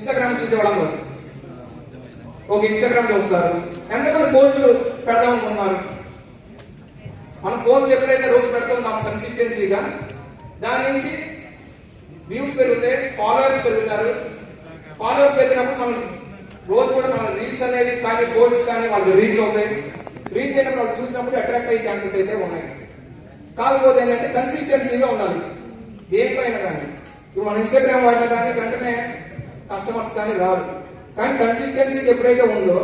Instagram చూసేవాళ్ళందరూ okay Instagram చూస్తారు. ఎంతమంది పోస్టులు పెడదాం అనుకున్నారు? మనం పోస్టులు ఎప్పుడైతే రోజు పెడతాం కన్సిస్టెన్సీగా, దాని నుంచి వ్యూస్ పెరుగుతాయి, ఫాలోవర్స్ పెరుగుతారు. ఫాలోవర్స్ పెరిగినప్పుడు మనం రోజు కూడా మన రీల్స్ అనేది కానీ పోస్ట్స్ కానీ వాళ్ళకి రీచ్ అవుతాయి. రీచ్ అయినప్పుడు వాళ్ళు చూసినప్పుడు అట్రాక్ట్ అయ్యే ఛాన్సెస్ అయితే ఉన్నాయి. కాకపోతే ఏంటంటే కన్సిస్టెన్సీగా ఉండాలి దేంట్లో అయినా కానీ. ఇప్పుడు మన ఇన్స్టాగ్రామ్ వాడినా కానీ వెంటనే కస్టమర్స్ కానీ రారు. కానీ కన్సిస్టెన్సీకి ఎప్పుడైతే ఉందో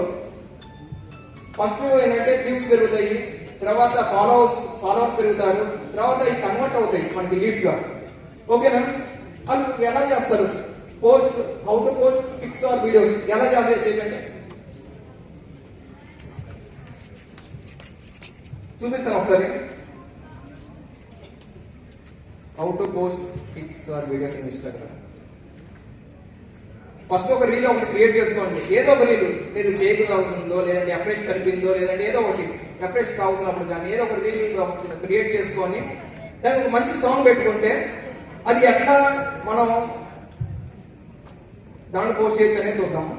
ఫస్ట్ ఏంటంటే వ్యూస్ పెరుగుతాయి, తర్వాత ఫాలోవర్స్ పెరుగుతారు, తర్వాత ఇవి కన్వర్ట్ అవుతాయి మనకి లీడ్స్ గా. ఓకేనా? వాళ్ళు ఎలా చేస్తారు post, how to post pics or videos ఎలా చేయండి చూపిస్తాను ఒకసారి. How to post pics or videos in Instagram. First ఒక రీల్ ఒకటి క్రియేట్ చేసుకోండి. ఏదో ఒక రీల్, మీరు షేక్ తాగుతుందో లేదంటే ఎఫ్రెష్ కలిపిందో లేదంటే ఏదో ఒకటి ఎఫ్రెష్ తాగుతున్నప్పుడు కానీ ఏదో ఒక రీల్ క్రియేట్ చేసుకొని దానికి ఒక మంచి సాంగ్ పెట్టుకుంటే అది ఎట్లా మనం దాంట్లో పోస్ట్ చేయొచ్చు అనేది చూద్దాము.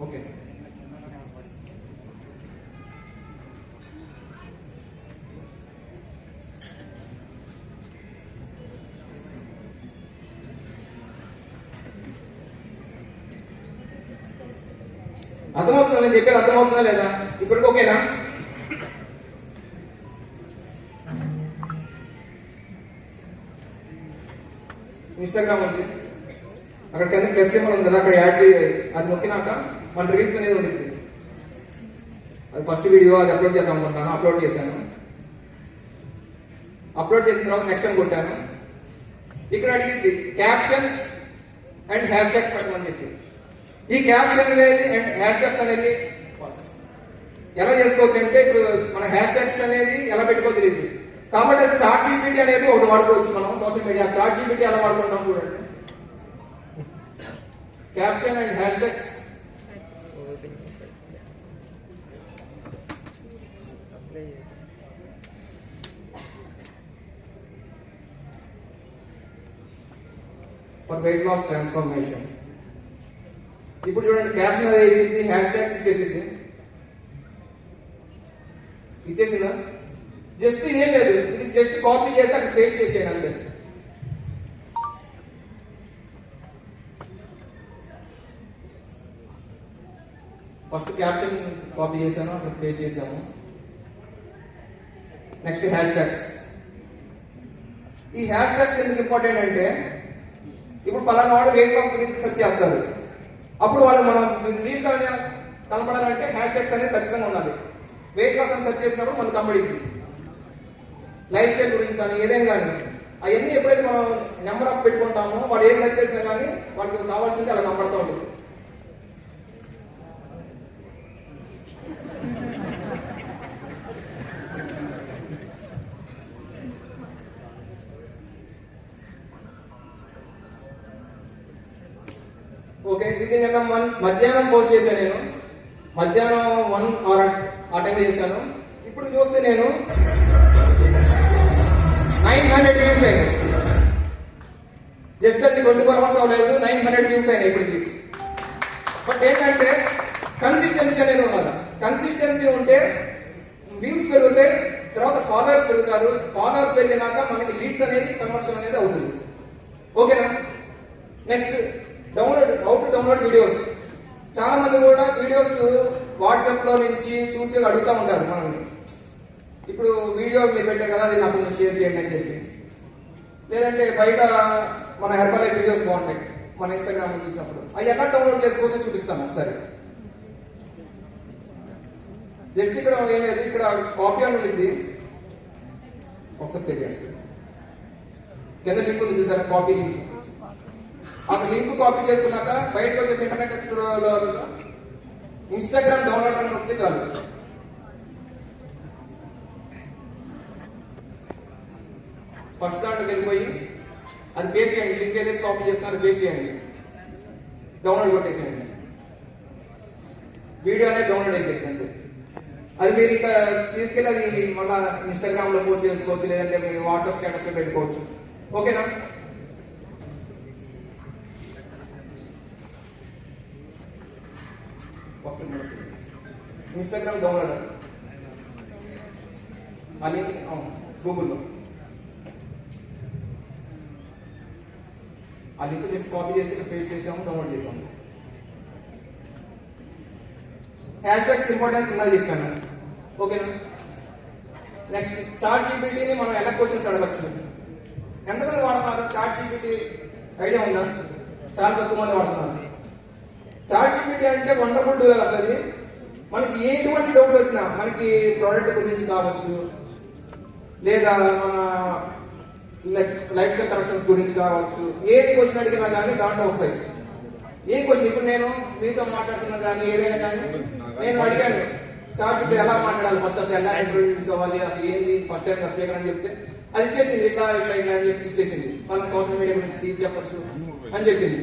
ఓకే, అర్థమవుతుందా నేను చెప్పేది? అర్థమవుతుందా లేదా ఇప్పటికి? ఓకేనా? ఇన్స్టాగ్రామ్ ఉంది, అక్కడ కింద ప్లస్ సింబల్ ఉంది కదా, అక్కడ యాడ్ చేయాలి. అది నొక్కినాక మన రీల్స్ అనేది ఉంటుంది. అది ఫస్ట్ వీడియో అది అప్లోడ్ చేద్దాం అనుకుంటాను. అప్లోడ్ చేశాను. అప్లోడ్ చేసిన తర్వాత నెక్స్ట్ అని కొట్టాను. ఇక్కడ అడిగింది క్యాప్షన్ అండ్ హ్యాష్ ట్యాగ్స్ పెట్టమని చెప్పి. ఈ క్యాప్షన్ అనేది అండ్ హ్యాష్ ట్యాగ్స్ అనేది ఎలా చేసుకోవచ్చు అంటే, ఇప్పుడు మన హ్యాష్ ట్యాగ్స్ అనేది ఎలా పెట్టుకో తెలియదు కాబట్టి చాట్ జీపీటీ అనేది ఒకటి వాడుకోవచ్చు మనం సోషల్ మీడియా. చాట్ జీపీటీ ఎలా వాడుకుంటాం చూడండి. Caption and hashtags for weight loss transformation. ఇప్పుడు చూడండి, క్యాప్షన్ అదే ఇచ్చింది, హ్యాష్ ట్యాగ్స్ ఇచ్చేసిందా? జస్ట్ ఏం లేదు, ఇది జస్ట్ కాపీ చేసి అక్కడ పేస్ట్ చేసేయండి అంతే. ఫస్ట్ క్యాప్షన్ కాపీ చేశాను, అక్కడ పేస్ట్ చేశాము. Next hash tags. ఈ హ్యాష్ ట్యాగ్స్ ఎందుకు ఇంపార్టెంట్ అంటే, ఇప్పుడు పలానా వాడు వెయిట్ లాస్ గురించి సెర్చ్ చేస్తారు, అప్పుడు వాళ్ళు మనం రీల్ కనపడాలంటే హ్యాష్ ట్యాగ్స్ అనేది ఖచ్చితంగా ఉండాలి. వెయిట్ లాస్ అని సెర్చ్ చేసినప్పుడు మనకు కనబడింది. లైఫ్ స్టైల్ గురించి కానీ ఏదైనా కానీ అవన్నీ ఎప్పుడైతే మనం నెంబర్ ఆఫ్ పెట్టుకుంటామో వాడు ఏది సెర్చ్ చేసినా కానీ వాడికి కావాల్సింది అలా కనబడుతూ ఉంటుంది. ఓకే, ఇది నిన్న మధ్యాహ్నం పోస్ట్ చేశాను నేను. మధ్యాహ్నం 1 or ఆ టైంలో చేశాను. ఇప్పుడు చూస్తే నేను 900 వ్యూస్ అయినాయి. జస్ట్ అది 24 hours అవ్వలేదు, 900 వ్యూస్ అయినాయి ఇప్పటికి. బట్ ఏంటంటే కన్సిస్టెన్సీ అనేది ఉండాలి. కన్సిస్టెన్సీ ఉంటే వ్యూస్ పెరుగుతాయి, తర్వాత ఫాలోవర్స్ పెరుగుతారు. ఫాలోవర్స్ పెరిగినాక మనకి లీడ్స్ అనేది కన్వర్షన్ అనేది అవుతుంది. ఓకేనా? Next how to download videos. చాలా మంది కూడా వీడియోస్ వాట్సాప్ లో నుంచి చూసి అడుగుతూ ఉంటారు మనల్ని. ఇప్పుడు వీడియో మీరు పెట్టారు కదా, అది నాకు కొంచెం షేర్ చేయండి అని చెప్పి. లేదంటే బయట మన హెర్బల్ లైఫ్ వీడియోస్ బాగుంటాయి మన ఇన్స్టాగ్రామ్ లో చూసినప్పుడు, అవి ఎలా డౌన్లోడ్ చేసుకోవచ్చో చూపిస్తాను ఒకసారి. జస్ట్ ఇక్కడ ఏం లేదు, ఇక్కడ కాపీ అని ఉంటుంది, ఒకసారి ప్లే చేయండి సార్. కింద లింక్ ఉంది చూసారా, కాపీ లింక్. ఆ లింక్ కాపీ చేసుకున్నాక బయటకు వచ్చేసి ఇంటర్నెట్ ఎక్స్ప్లోరర్ ఇన్స్టాగ్రామ్ డౌన్లోడ్ అని నొక్కితే చాలు. ఫస్ట్ దాంట్లోకి వెళ్ళిపోయి అది పేస్ట్ చేయండి. లింక్ ఏదైతే కాపీ చేస్తున్నారో పేస్ట్ చేయండి, డౌన్లోడ్ కొట్టేసేయండి. వీడియో అనేది డౌన్లోడ్ అయిపోయింది అంతే. అది మీరు ఇంకా తీసుకెళ్ళి అది మళ్ళీ ఇన్స్టాగ్రామ్ లో పోస్ట్ చేసుకోవచ్చు, లేదంటే మీ వాట్సాప్ స్టేటస్ లో పెట్టుకోవచ్చు. ఓకేనా? ఇన్స్టాగ్రామ్ డౌన్లోడ్ ఆ లింక్ గూగుల్లో ఆ లింక్ జస్ట్ కాపీ చేసి పేస్ట్ చేసాము, డౌన్లోడ్ చేసాము. హ్యాష్ ట్యాగ్స్ ఇంపార్టెన్స్ ఇందాక చెప్పాను. ఓకేనా? నెక్స్ట్ చాట్ జీపీటీని మనం ఎలా క్వశ్చన్స్ అడగచ్చు. ఎంతమంది వాడుతున్నారు చాట్ జీపీటీ? ఐడియా ఉందా? చాలా తక్కువ మంది వాడుతున్నారు. చాట్ జీపీటీ అంటే వండర్ఫుల్ టూల్ వస్తుంది. మనకి ఎటువంటి డౌట్స్ వచ్చినా, మనకి ప్రోడక్ట్ గురించి కావచ్చు, లేదా మన లైఫ్ స్టైల్ కరెక్షన్స్ గురించి కావచ్చు, ఏ క్వశ్చన్ అడిగినా కానీ దాంట్లో వస్తాయి. ఏ క్వశ్చన్ ఇప్పుడు నేను మీతో మాట్లాడుతున్నా కానీ ఏదైనా కానీ నేను అడిగాను చాట్ జీపీటీ ఎలా మాట్లాడాలి, ఫస్ట్ అసలు ఎలా ఇంట్రొడ్యూస్ అవ్వాలి, అసలు ఏంది ఫస్ట్ టైం స్పీకర్ అని చెప్తే అది ఇచ్చేసింది. ఇట్లా ఇట్లా ఇట్లా అని చెప్పి ఇచ్చేసింది. వాళ్ళకి సోషల్ మీడియా గురించి తీసి చెప్పచ్చు అని చెప్పింది.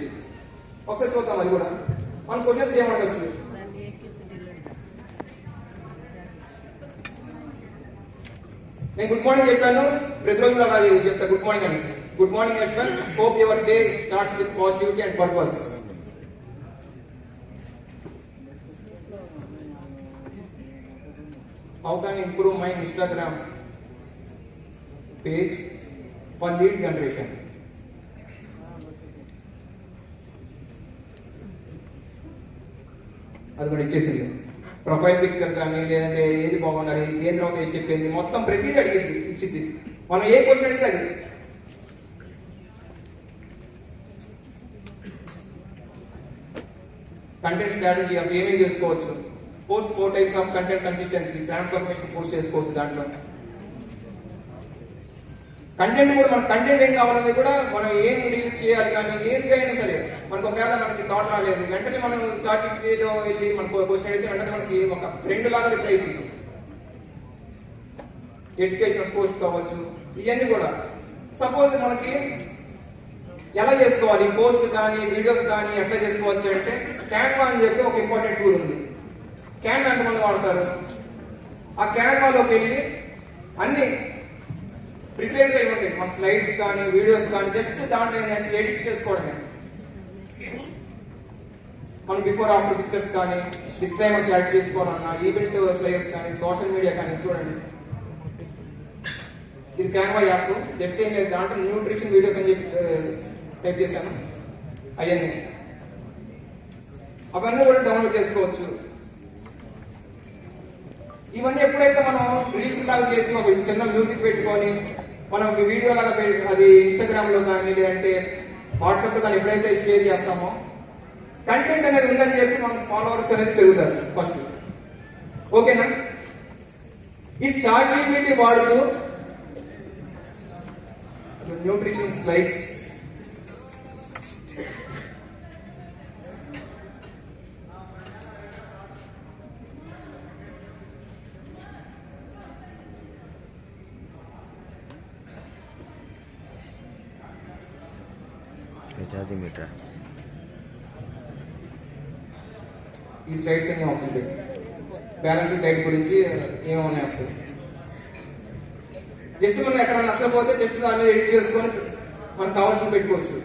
ఒకసారి చూద్దాం అది కూడా. మన క్వశ్చన్స్ ఏమడగచ్చు. నేను గుడ్ మార్నింగ్ చెప్పాను, ప్రతిరోజు కూడా అలాగే చెప్తా గుడ్ మార్నింగ్ అని. Good morning Yashwant, hope your day starts with positivity and purpose. How can I improve my Instagram page for lead generation? అది కూడా ఇచ్చేసింది. ప్రొఫైల్ పిక్చర్ కానీ లేదంటే ఏది బాగున్నారు, దేని తర్వాత ఏ స్టెప్ ఏంది, మొత్తం ప్రతిదీ అడిగింది, ఇచ్చింది. మనం ఏ క్వశ్చన్ అడిగితే అది. కంటెంట్ స్ట్రాటజీ అసలు ఏమేమి చేసుకోవచ్చు. Post 4 types of content consistency, transformation post చేసుకోవచ్చు. దాంట్లో కంటెంట్ కూడా మన కంటెంట్ ఏం కావాలనేది కూడా మనం ఏం రీల్స్ చేయాలి కానీ ఏదికైనా సరే మనకు ఒకవేళ మనకి థాట్ రాలేదు, వెంటనే మనం స్టార్టింగ్ వెళ్ళి మనకు క్వశ్చన్ అడిగితే వెంటనే మనకి ఒక ఫ్రెండ్ లాగా రిప్లై ఇచ్చింది. ఎడ్యుకేషన్ పోస్ట్ కావచ్చు, ఇవన్నీ కూడా. సపోజ్ మనకి ఎలా చేసుకోవాలి పోస్ట్ కానీ వీడియోస్ కానీ ఎట్లా చేసుకోవచ్చు అంటే క్యాన్వా అని చెప్పి ఒక ఇంపార్టెంట్ టూల్ ఉంది. క్యాన్వా ఎంతమంది వాడతారు? ఆ క్యాన్వాలోకి వెళ్ళి అన్ని ప్రిపేర్డ్గా ఇవ్వండి. మన స్లైడ్స్ కానీ వీడియోస్ కానీ జస్ట్ దాంట్లో ఏంటంటే ఎడిట్ చేసుకోవడమే. మనం బిఫోర్ ఆఫ్టర్ పిక్చర్స్ కానీ డిస్క్లైమర్స్ యాడ్ చేసుకోవాలన్నా, ఈవెంట్ ప్లేయర్స్ కానీ సోషల్ మీడియా కానీ చూడండి. ఇది క్యాన్వా యాప్. జస్ట్ ఏం లేదు, దాంట్లో న్యూట్రిషన్ వీడియోస్ అని చెప్పి టైప్ చేశాను. అవన్నీ కూడా డౌన్లోడ్ చేసుకోవచ్చు. ఇవన్నీ ఎప్పుడైతే మనం రీల్స్ లాగా చేసి ఒక చిన్న మ్యూజిక్ పెట్టుకొని మనం వీడియో లాగా అది ఇన్స్టాగ్రామ్ లో కానీ లేదంటే వాట్సాప్ లో కానీ ఎప్పుడైతే షేర్ చేస్తామో కంటెంట్ అనేది ఉందని చెప్పి మనకు ఫాలోవర్స్ అనేది పెరుగుతారు ఫస్ట్. ఓకేనా? ఈ చాట్ జీపీటీ వాడుతూ న్యూట్రిషన్ స్లైడ్స్ ఈ స్లైడ్స్ అన్ని వస్తుంది. బ్యాలెన్స్ డైట్ గురించి ఏమన్నా వస్తుంది. జస్ట్ మనం ఎక్కడ నచ్చకపోతే జస్ట్ దాని మీద ఎడిట్ చేసుకొని మనకు కావాల్సిన పెట్టుకోవచ్చు.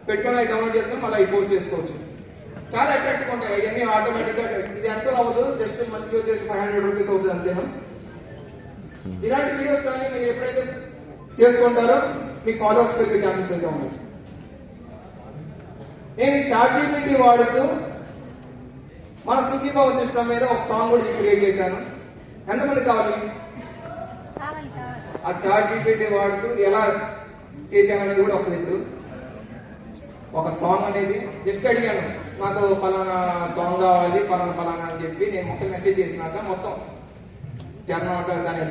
పెట్టుకొని అవి డౌన్లోడ్ చేసుకొని మళ్ళీ అవి పోస్ట్ చేసుకోవచ్చు. చాలా అట్రాక్టివ్ ఉంటాయి అవన్నీ. ఆటోమేటిక్గా ఇది ఎంతో అవ్వదు, జస్ట్ మంత్లీ వచ్చేసి 500 రూపీస్ అవుతుంది అంతేనా. ఇలాంటి వీడియోస్ కానీ మీరు ఎప్పుడైతే చేసుకుంటారో మీకు ఫాలోవర్స్ పెరిగే ఛాన్సెస్ అయితే ఉన్నాయి. నేను ఈ చాట్ జీపీటీ వాడుతూ మన సుఖీభావ సిస్టమ్ మీద ఒక సాంగ్ కూడా క్రియేట్ చేశాను. ఎంతమంది కావాలి? ఆ చాట్ జీపీటీ వాడుతూ ఎలా చేశాననేది కూడా వస్తుంది. ఇప్పుడు ఒక సాంగ్ అనేది జస్ట్ అడిగాను, నాకు పలానా సాంగ్ కావాలి పలానా అని చెప్పి నేను మొత్తం మెసేజ్ చేసినాక మొత్తం జర్నల్ అంటారు దాని